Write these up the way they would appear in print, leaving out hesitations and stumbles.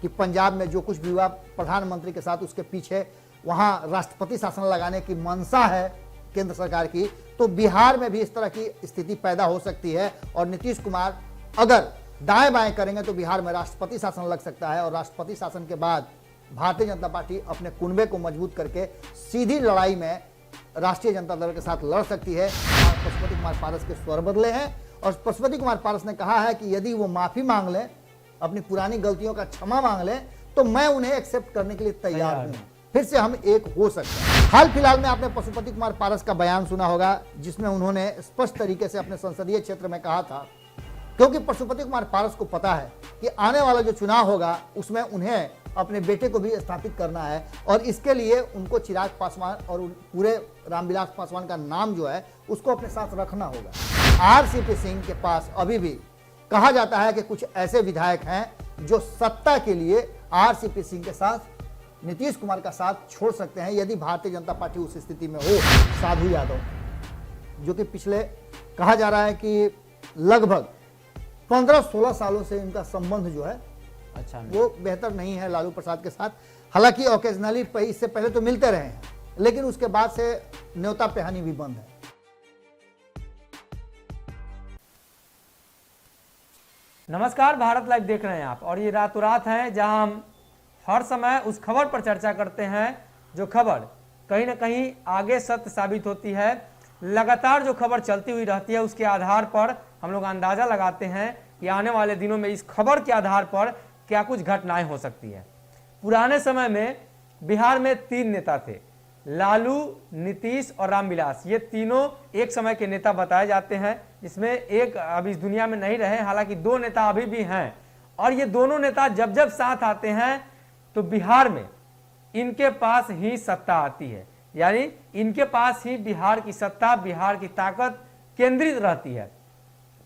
कि पंजाब में जो कुछ भी हुआ प्रधानमंत्री के साथ उसके पीछे वहां राष्ट्रपति शासन लगाने की मंशा है केंद्र सरकार की, तो बिहार में भी इस तरह की स्थिति पैदा हो सकती है। और नीतीश कुमार अगर दाएं बाएं करेंगे तो बिहार में राष्ट्रपति शासन लग सकता है, और राष्ट्रपति शासन के बाद भारतीय जनता पार्टी अपने कुनबे को मजबूत करके सीधी लड़ाई में राष्ट्रीय जनता दल के साथ लड़ सकती है। पशुपति कुमार पारस के स्वर बदले हैं, और पशुपति कुमार पारस ने कहा है कि यदि वो माफी मांग लें, अपनी पुरानी गलतियों का क्षमा मांग लें, तो मैं उन्हें एक्सेप्ट करने के लिए तैयार हूं, फिर से हम एक हो सकते हैं। हाल फिलहाल में आपने पशुपति कुमार पारस का बयान सुना होगा, जिसमें उन्होंने स्पष्ट तरीके से अपने संसदीय क्षेत्र में कहा था, क्योंकि पशुपति कुमार पारस को पता है कि आने वाला जो चुनाव होगा उसमें उन्हें अपने बेटे को भी स्थापित करना है, और इसके लिए उनको चिराग पासवान और पूरे रामविलास पासवान का नाम जो है उसको अपने साथ रखना होगा। आरसीपी सिंह के पास अभी भी कहा जाता है कि कुछ ऐसे विधायक हैं जो सत्ता के लिए आरसीपी सिंह के साथ नीतीश कुमार का साथ छोड़ सकते हैं, यदि भारतीय जनता पार्टी उस स्थिति में हो। साधु यादव, जो कि पिछले कहा जा रहा है कि लगभग 15-16 सालों से इनका संबंध जो है अच्छा वो बेहतर नहीं है लालू प्रसाद के साथ। हालांकि ओकेजनली इससे पहले तो मिलते रहे हैं, लेकिन उसके बाद से न्योता पेहानी भी बंद है। नमस्कार, भारत लाइव देख रहे हैं आप, और ये रातों रात है जहां हम हर समय उस खबर पर चर्चा करते हैं जो खबर कहीं ना कहीं आगे सत्य साबित होती है। लगातार जो खबर चलती हुई रहती है उसके आधार पर हम लोग अंदाजा लगाते हैं कि आने वाले दिनों में इस खबर के आधार पर क्या कुछ घटनाएं हो सकती है। पुराने समय में बिहार में 3 नेता थे, लालू, नीतीश और रामविलास। ये तीनों एक समय के नेता बताए जाते हैं, जिसमें एक अब इस दुनिया में नहीं रहे, हालांकि 2 नेता अभी भी हैं। और ये दोनों नेता जब जब साथ आते हैं तो बिहार में इनके पास ही सत्ता आती है, यानी इनके पास ही बिहार की सत्ता, बिहार की ताकत केंद्रित रहती है।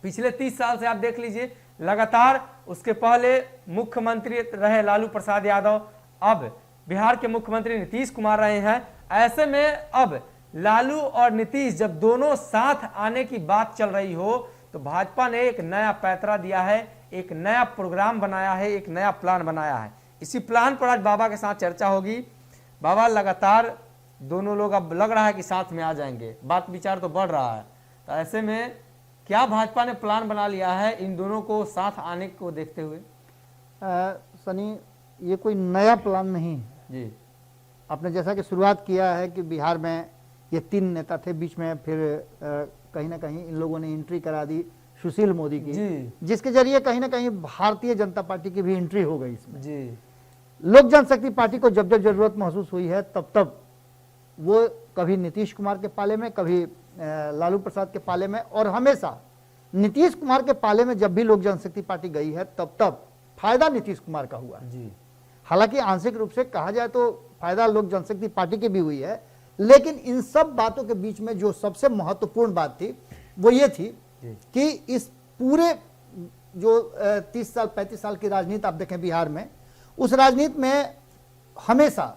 पिछले 30 साल से आप देख लीजिए, लगातार उसके पहले मुख्यमंत्री रहे लालू प्रसाद यादव, अब बिहार के मुख्यमंत्री नीतीश कुमार रहे हैं। ऐसे में अब लालू और नीतीश जब दोनों साथ आने की बात चल रही हो तो भाजपा ने एक नया पैतरा दिया है, एक नया प्रोग्राम बनाया है, एक नया प्लान बनाया है। इसी प्लान पर आज बाबा के साथ चर्चा होगी। बाबा, लगातार दोनों लोग अब लग रहा है कि साथ में आ जाएंगे, बात विचार तो बढ़ रहा है, तो ऐसे में क्या भाजपा ने प्लान बना लिया है इन दोनों को साथ आने को देखते हुए? सनी, ये कोई नया प्लान नहीं है जी। आपने जैसा कि शुरुआत किया है कि बिहार में ये 3 नेता थे, बीच में फिर कहीं ना कहीं इन लोगों ने एंट्री करा दी सुशील मोदी की, जिसके जरिए कहीं ना कहीं भारतीय जनता पार्टी की भी एंट्री हो गई इसमें जी। लोक जनशक्ति पार्टी को जब जब जरूरत महसूस हुई है तब तब वो कभी नीतीश कुमार के पाले में, कभी लालू प्रसाद के पाले में, और हमेशा नीतीश कुमार के पाले में जब भी लोक जनशक्ति पार्टी गई है तब तब फायदा नीतीश कुमार का हुआ जी। हालांकि आंशिक रूप से कहा जाए तो फायदा लोक जनशक्ति पार्टी की भी हुई है, लेकिन इन सब बातों के बीच में जो सबसे महत्वपूर्ण बात थी वो ये थी कि इस पूरे जो 30 साल 35 साल की राजनीति आप देखें बिहार में, उस राजनीति में हमेशा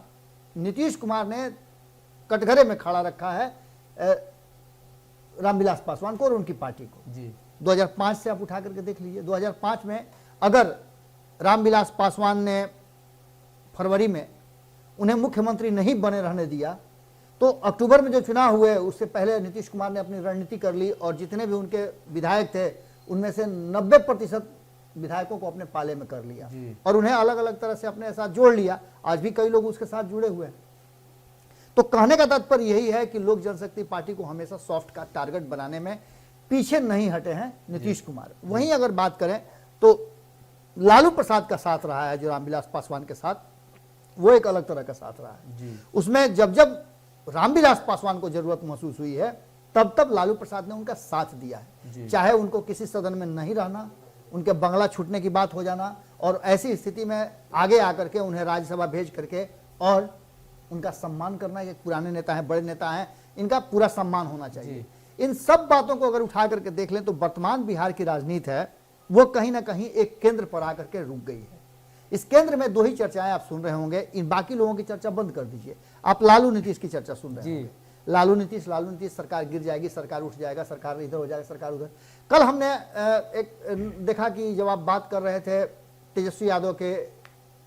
नीतीश कुमार ने कटघरे में खड़ा रखा है रामविलास पासवान को और उनकी पार्टी को जी। 2005 से आप उठा करके देख लीजिए, 2005 में अगर रामविलास पासवान ने फरवरी में उन्हें मुख्यमंत्री नहीं बने रहने दिया तो अक्टूबर में जो चुनाव हुए उससे पहले नीतीश कुमार ने अपनी रणनीति कर ली, और जितने भी उनके विधायक थे उनमें से 90% विधायकों को अपने पाले में कर लिया और उन्हें अलग अलग तरह से अपने साथ जोड़ लिया। आज भी कई लोग उसके साथ जुड़े हुए हैं। तो कहने का तात्पर्य यही है कि लोक जनशक्ति पार्टी को हमेशा सॉफ्ट का टारगेट बनाने में पीछे नहीं हटे हैं नीतीश कुमार। वहीं अगर बात करें तो लालू प्रसाद का साथ रहा है जो रामविलास पासवान के साथ, वो एक अलग तरह का साथ रहा है। उसमें जब जब रामविलास पासवान को जरूरत महसूस हुई है तब तब लालू प्रसाद ने उनका साथ दिया है, चाहे उनको किसी सदन में नहीं रहना, उनके बंगला छूटने की बात हो जाना, और ऐसी स्थिति में आगे आकर के उन्हें राज्यसभा भेज करके और उनका सम्मान करना। एक पुराने नेता हैं, बड़े नेता हैं, इनका पूरा सम्मान होना चाहिए। इन सब बातों को अगर उठा करके देख लें तो वर्तमान बिहार की राजनीति है वो कहीं ना कहीं एक केंद्र पर आकर के रुक गई है। इस केंद्र में 2 ही चर्चाएं आप सुन रहे होंगे, इन बाकी लोगों की चर्चा बंद कर दीजिए, आप लालू नीतीश की चर्चा सुन रहे होंगे। लालू नीतीश, सरकार गिर जाएगी, सरकार उठ जाएगा, सरकार इधर हो जाएगा, सरकार उधर। कल हमने एक देखा कि जब आप बात कर रहे थे तेजस्वी यादव के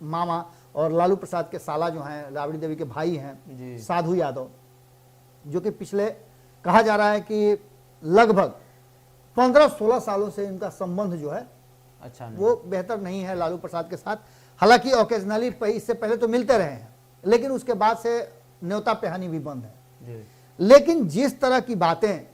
मामा और लालू प्रसाद के साला जो हैं, राबड़ी देवी के भाई हैं जी। साधु यादव, जो कि पिछले कहा जा रहा है कि लगभग 15-16 सालों से इनका संबंध जो है अच्छा नहीं। वो बेहतर नहीं है लालू प्रसाद के साथ। हालांकि ओकेजनली इससे पहले तो मिलते रहे हैं, लेकिन उसके बाद से न्योता पेहानी भी बंद है जी। लेकिन जिस तरह की बातें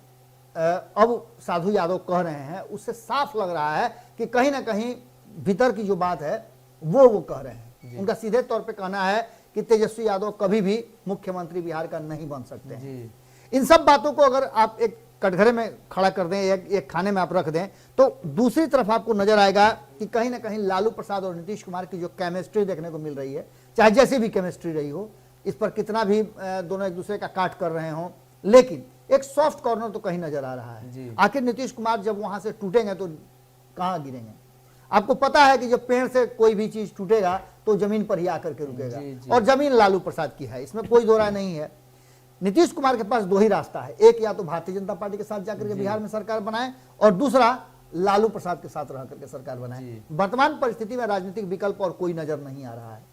अब साधु यादव कह रहे हैं, उससे साफ लग रहा है कि कहीं ना कहीं भीतर की जो बात है वो कह रहे हैं। उनका सीधे तौर पे कहना है कि तेजस्वी यादव कभी भी मुख्यमंत्री बिहार का नहीं बन सकते हैं। जी। इन सब बातों को अगर आप एक कटघरे में खड़ा कर दें, एक खाने में आप रख दें, तो दूसरी तरफ आपको नजर आएगा कि कहीं ना कहीं लालू प्रसाद और नीतीश कुमार की जो केमिस्ट्री देखने को मिल रही है, चाहे जैसी भी केमिस्ट्री रही हो, इस पर कितना भी दोनों एक दूसरे का काट कर रहे हों, लेकिन एक सॉफ्ट कॉर्नर तो कहीं नजर आ रहा है। आखिर नीतीश कुमार जब वहां से टूटेंगे तो कहां गिरेंगे? आपको पता है कि जब पेड़ से कोई भी चीज टूटेगा तो जमीन पर ही आकर के रुकेगा, और जमीन लालू प्रसाद की है, इसमें कोई दो राय नहीं है। नीतीश कुमार के पास दो ही रास्ता है, एक या तो भारतीय जनता पार्टी के साथ जाकर के बिहार में सरकार बनाए, और दूसरा लालू प्रसाद के साथ रह करके सरकार बनाए। वर्तमान परिस्थिति में राजनीतिक विकल्प और कोई नजर नहीं आ रहा है।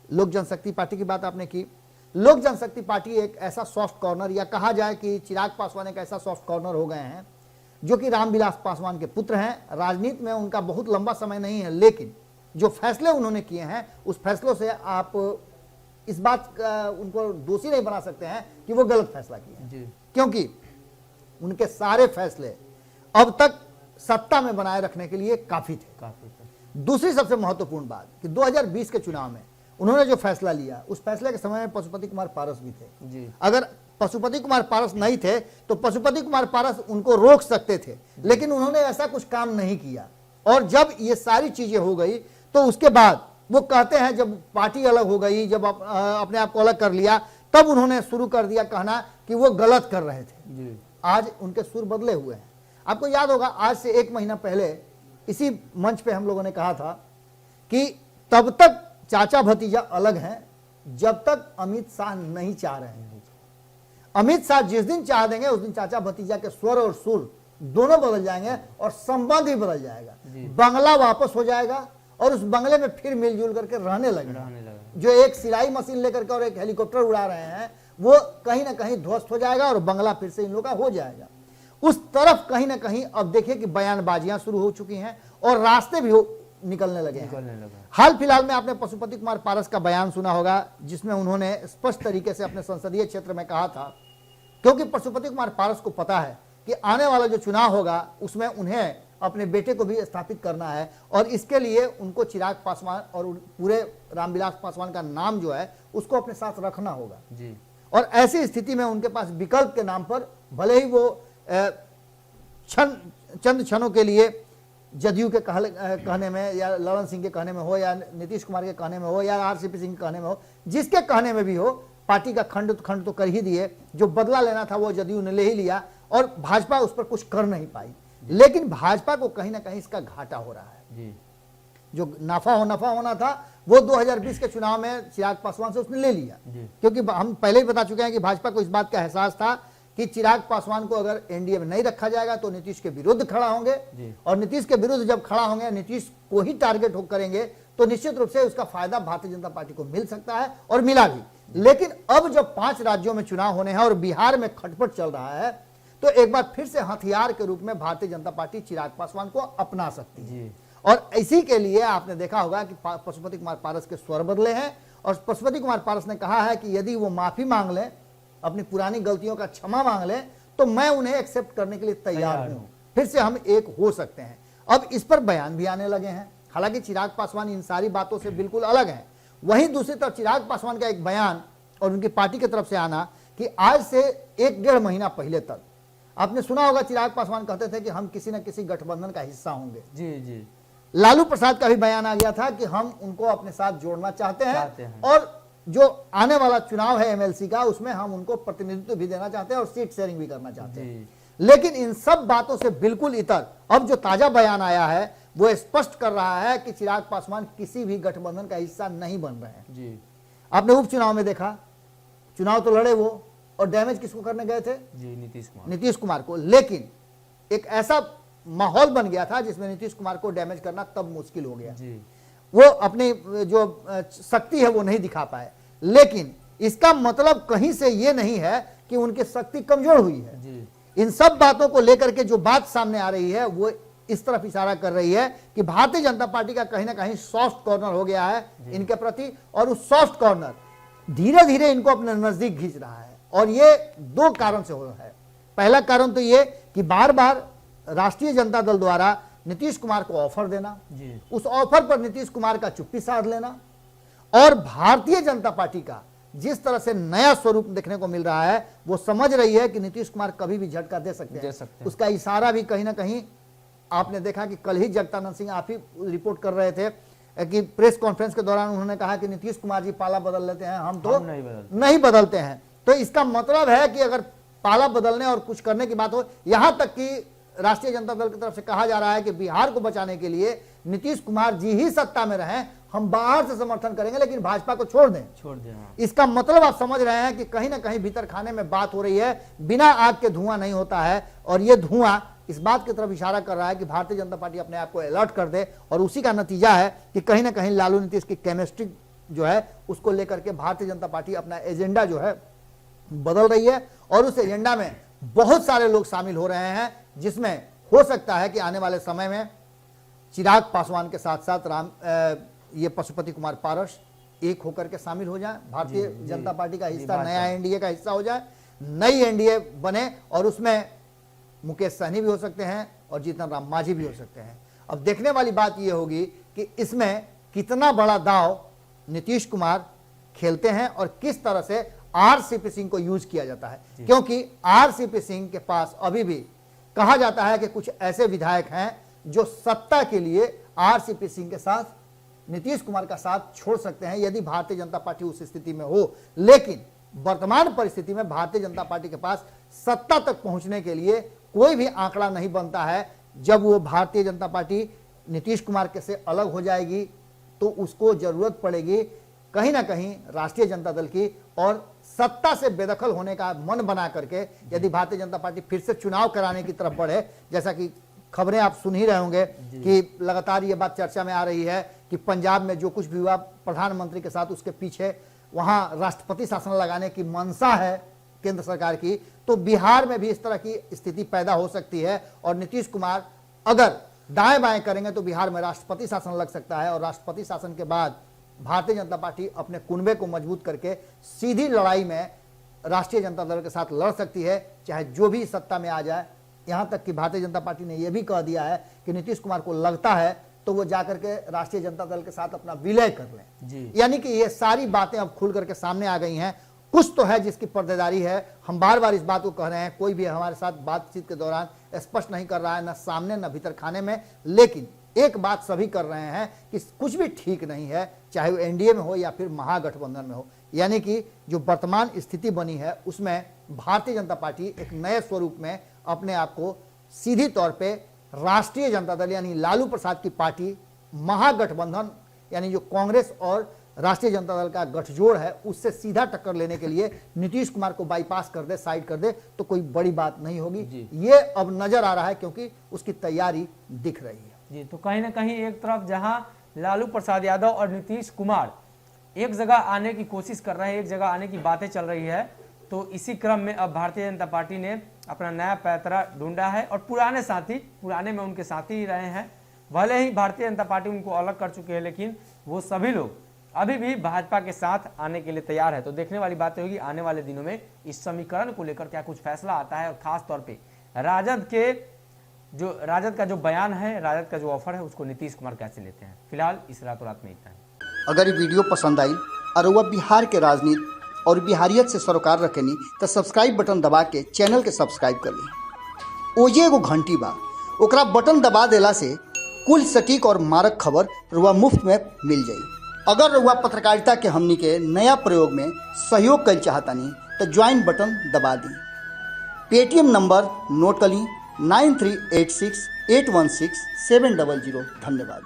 लोक जनशक्ति पार्टी की बात आपने की, लोक जनशक्ति पार्टी एक ऐसा सॉफ्ट कॉर्नर, या कहा जाए कि चिराग पासवान एक ऐसा सॉफ्ट कॉर्नर हो गए हैं, जो कि रामविलास पासवान के पुत्र हैं। राजनीति में उनका बहुत लंबा समय नहीं है, लेकिन जो फैसले उन्होंने किए हैं उस फैसलों से आप इस बात का उनको दोषी नहीं बना सकते हैं कि वो गलत फैसला किए हैं, क्योंकि उनके सारे फैसले अब तक सत्ता में बनाए रखने के लिए काफी थे। दूसरी सबसे महत्वपूर्ण बात कि 2020 के चुनाव में उन्होंने जो फैसला लिया, उस फैसले के समय में पशुपति कुमार पारस भी थे। अगर पशुपति कुमार पारस नहीं थे तो पशुपति कुमार पारस उनको रोक सकते थे, लेकिन उन्होंने ऐसा कुछ काम नहीं किया। और जब ये सारी चीजें हो गई तो उसके बाद वो कहते हैं, जब पार्टी अलग हो गई, जब अपने आप को अलग कर लिया, तब उन्होंने शुरू कर दिया कहना कि वो गलत कर रहे थे। आज उनके सुर बदले हुए हैं। आपको याद होगा, आज से 1 महीना पहले इसी मंच पे हम लोगों ने कहा था कि तब तक चाचा भतीजा अलग हैं जब तक अमित शाह नहीं चाह रहे हैं। अमित शाह जिस दिन चाह देंगे उस दिन चाचा भतीजा के स्वर और सुर दोनों बदल जाएंगे और संबंध ही बदल जाएगा। बंगला वापस हो जाएगा और उस बंगले में फिर मिलजुल करके रहने लगेगा। जो एक सिलाई मशीन लेकर के और एक हेलीकॉप्टर उड़ा रहे हैं, वो कहीं ना कहीं ध्वस्त हो जाएगा और बंगला फिर से इन लोगों का हो जाएगा। उस तरफ कहीं ना कहीं अब देखिए कि बयानबाजियां शुरू हो चुकी हैं और रास्ते भी निकलने लगे हैं। हाल फिलहाल में आपने पशुपति कुमार पारस का बयान सुना होगा, जिसमें उन्होंने स्पष्ट तरीके से अपने संसदीय क्षेत्र में कहा था, क्योंकि पशुपति कुमार पारस को पता है कि आने वाला जो चुनाव होगा उसमें उन्हें अपने बेटे को भी स्थापित करना है, और इसके लिए उनको चिराग पासवान और पूरे रामविलास पासवान का नाम जो है उसको अपने साथ रखना होगा जी। और ऐसी स्थिति में उनके पास विकल्प के नाम पर भले ही वो चंद क्षणों के लिए जदयू के कहने में, या ललन सिंह के कहने में हो, या नीतीश कुमार के कहने में हो, या आरसीपी सिंह के कहने में हो, जिसके कहने में भी हो, पार्टी का खंड तो कर ही दिए। जो बदला लेना था वो जदयू ने ले ही लिया और भाजपा उस पर कुछ कर नहीं पाई। लेकिन भाजपा को कहीं ना कहीं इसका घाटा हो रहा है जी। जो नफा होना था वो 2020 के चुनाव में चिराग पासवान से उसने ले लिया, क्योंकि हम पहले ही बता चुके हैं कि भाजपा को इस बात का एहसास था कि चिराग पासवान को अगर एनडीए में नहीं रखा जाएगा तो नीतीश के विरुद्ध खड़ा होंगे, और नीतीश के विरुद्ध जब खड़ा होंगे, नीतीश को ही टारगेट करेंगे, तो निश्चित रूप से उसका फायदा भारतीय जनता पार्टी को मिल सकता है, और मिला भी। लेकिन अब जब 5 राज्यों में चुनाव होने हैं और बिहार में खटपट चल रहा है, तो एक बार फिर से हथियार के रूप में भारतीय जनता पार्टी चिराग पासवान को अपना सकती है। और इसी के लिए आपने देखा होगा कि पशुपति कुमार पारस के स्वर बदले हैं, और पशुपति कुमार पारस ने कहा है कि यदि वो माफी मांग लें, अपनी पुरानी गलतियों का क्षमा मांग लें, तो मैं उन्हें एक्सेप्ट करने के लिए तैयार हूं, फिर से हम एक हो सकते हैं। अब इस पर बयान भी आने लगे हैं। हालांकि चिराग पासवान इन सारी बातों से बिल्कुल अलग हैं। वहीं दूसरी तरफ चिराग पासवान का एक बयान और उनकी पार्टी की तरफ से आना कि आज से 1-1.5 महीना पहले तक आपने सुना होगा चिराग पासवान कहते थे कि हम किसी न किसी गठबंधन का हिस्सा होंगे जी। लालू प्रसाद का भी बयान आ गया था कि हम उनको अपने साथ जोड़ना चाहते हैं। और जो आने वाला चुनाव है एमएलसी का, उसमें हम उनको प्रतिनिधित्व भी देना चाहते हैं और सीट शेयरिंग भी करना चाहते हैं। लेकिन इन सब बातों से बिल्कुल इतर अब जो ताजा बयान आया है वो स्पष्ट कर रहा है कि चिराग पासवान किसी भी गठबंधन का हिस्सा नहीं बन रहे हैं जी। आपने उपचुनाव में देखा, चुनाव तो लड़े वो, और डैमेज किसको करने गए थे जी? नीतीश कुमार को। लेकिन एक ऐसा माहौल बन गया था जिसमें नीतीश कुमार को डैमेज करना तब मुश्किल हो गया जी। वो अपनी जो शक्ति है वो नहीं दिखा पाए, लेकिन इसका मतलब कहीं से ये नहीं है कि उनकी शक्ति कमजोर हुई है जी। इन सब बातों को लेकर के जो बात सामने आ रही है वो इस तरफ इशारा कर रही है कि भारतीय जनता पार्टी का कहीं ना कहीं सॉफ्ट कॉर्नर हो गया है इनके प्रति, और उस सॉफ्ट कॉर्नर धीरे धीरे इनको अपने नजदीक खींच रहा है। और ये दो कारण से हो रहा है। पहला कारण तो ये कि बार बार राष्ट्रीय जनता दल द्वारा नीतीश कुमार को ऑफर देना, उस ऑफर पर नीतीश कुमार का चुप्पी साध लेना, और भारतीय जनता पार्टी का जिस तरह से नया स्वरूप देखने को मिल रहा है, वो समझ रही है कि नीतीश कुमार कभी भी झटका दे सकते हैं। उसका इशारा भी कहीं ना कहीं आपने देखा कि कल ही जगदानंद सिंह आप ही रिपोर्ट कर रहे थे कि प्रेस कॉन्फ्रेंस के दौरान उन्होंने कहा कि नीतीश कुमार जी पाला बदल लेते हैं, हम तो नहीं बदलते हैं। तो इसका मतलब है कि अगर पाला बदलने और कुछ करने की बात हो, यहां तक कि राष्ट्रीय जनता दल की तरफ से कहा जा रहा है कि बिहार को बचाने के लिए नीतीश कुमार जी ही सत्ता में रहें, हम बाहर से समर्थन करेंगे लेकिन भाजपा को छोड़ दें। हाँ। इसका मतलब आप समझ रहे हैं कि कहीं ना कहीं भीतर खाने में बात हो रही है, बिना आग के धुआं नहीं होता है, और ये धुआं इस बात की तरफ इशारा कर रहा है कि भारतीय जनता पार्टी अपने आप को अलर्ट कर दे, और उसी का नतीजा है कि कहीं ना कहीं लालू नीतीश की केमिस्ट्री जो है उसको लेकर के भारतीय जनता पार्टी अपना एजेंडा जो है बदल रही है, और उस एजेंडा में बहुत सारे लोग शामिल हो रहे हैं, जिसमें हो सकता है कि आने वाले समय में चिराग पासवान के साथ साथ ये पशुपति कुमार पारस एक होकर के शामिल हो जाए, भारतीय जनता पार्टी का हिस्सा, नया एनडीए का हिस्सा हो जाए, नई एनडीए बने, और उसमें मुकेश सहनी भी हो सकते हैं और जीतन राम मांझी भी हो सकते हैं। अब देखने वाली बात यह होगी कि इसमें कितना बड़ा दाव नीतीश कुमार खेलते हैं और किस तरह से आरसीपी सिंह को यूज किया जाता है, क्योंकि आरसीपी सिंह के पास अभी भी कहा जाता है कि कुछ ऐसे विधायक हैं जो सत्ता के लिए आरसीपी सिंह के साथ नीतीश कुमार का साथ छोड़ सकते हैं यदि भारतीय जनता पार्टी उस स्थिति में हो। लेकिन वर्तमान परिस्थिति में भारतीय जनता पार्टी के पास सत्ता तक पहुंचने के लिए कोई भी आंकड़ा नहीं बनता है। जब वो भारतीय जनता पार्टी नीतीश कुमार के से अलग हो जाएगी तो उसको जरूरत पड़ेगी कहीं ना कहीं राष्ट्रीय जनता दल की, और सत्ता से बेदखल होने का मन बना करके यदि भारतीय जनता पार्टी फिर से चुनाव कराने की तरफ बढ़े, जैसा कि खबरें आप सुन ही रहे होंगे कि लगातार ये बात चर्चा में आ रही है कि पंजाब में जो कुछ भी हुआ प्रधानमंत्री के साथ, उसके पीछे वहां राष्ट्रपति शासन लगाने की मंशा है केंद्र सरकार की, तो बिहार में भी इस तरह की स्थिति पैदा हो सकती है, और नीतीश कुमार अगर दाएं बाएं करेंगे तो बिहार में राष्ट्रपति शासन लग सकता है, और राष्ट्रपति शासन के बाद भारतीय जनता पार्टी अपने कुनबे को मजबूत करके सीधी लड़ाई में राष्ट्रीय जनता दल के साथ लड़ सकती है, चाहे जो भी सत्ता में आ जाए। यहां तक कि भारतीय जनता पार्टी ने यह भी कह दिया है कि नीतीश कुमार को लगता है तो वो जाकर के राष्ट्रीय जनता दल के साथ अपना विलय कर लें। यानी कि ये सारी बातें अब खुल करके सामने आ गई हैं। कुछ तो है जिसकी पर्देदारी है, हम बार बार इस बात को कह रहे हैं, कोई भी हमारे साथ बातचीत के दौरान स्पष्ट नहीं कर रहा है, न सामने न भीतर खाने में, लेकिन एक बात सभी कर रहे हैं कि कुछ भी ठीक नहीं है, चाहे वो एनडीए में हो या फिर महागठबंधन में हो। यानी कि जो वर्तमान स्थिति बनी है उसमें भारतीय जनता पार्टी एक नए स्वरूप में अपने आप को सीधी तौर पे राष्ट्रीय जनता दल यानी लालू प्रसाद की पार्टी, महागठबंधन यानी जो कांग्रेस और राष्ट्रीय जनता दल का गठजोड़ है, उससे सीधा टक्कर लेने के लिए नीतीश कुमार को बाईपास कर दे, साइड कर दे, तो कोई बड़ी बात नहीं होगी। ये अब नजर आ रहा है क्योंकि उसकी तैयारी दिख रही है जी। तो कहीं ना कहीं एक तरफ जहां लालू प्रसाद यादव और नीतीश कुमार एक जगह आने की कोशिश कर रहे हैं, एक जगह आने की बातें चल रही है, तो इसी क्रम में अब भारतीय जनता पार्टी ने अपना नया पैतरा ढूंढा है, और पुराने साथी, पुराने में उनके साथी ही रहे हैं, भले ही भारतीय जनता पार्टी उनको अलग कर चुके हैं, लेकिन वो सभी लोग अभी भी भाजपा के साथ आने के लिए तैयार है। तो देखने वाली बात होगी आने वाले दिनों में इस समीकरण को लेकर क्या कुछ फैसला आता है, और खास तौर पे राजद का जो बयान है, राजद का जो ऑफर है, उसको नीतीश कुमार कैसे लेते हैं। फिलहाल इस रातों रात में इतना है। अगर ये वीडियो पसंद आई और वह बिहार के राजनीति और बिहारियत से सरोकार रखेनी तो सब्सक्राइब बटन दबा के चैनल के सब्सक्राइब कर ली। ओजे एगो घंटी बा, ओकरा बटन दबा देला से कुल सटीक और मारक खबर रुआ मुफ्त में मिल जाई। अगर रुआ पत्रकारिता के हमनी के नया प्रयोग में सहयोग कर चाहतानी तो ज्वाइन बटन दबा दी। पेटीएम नंबर नोट कर ली 9386816700। धन्यवाद।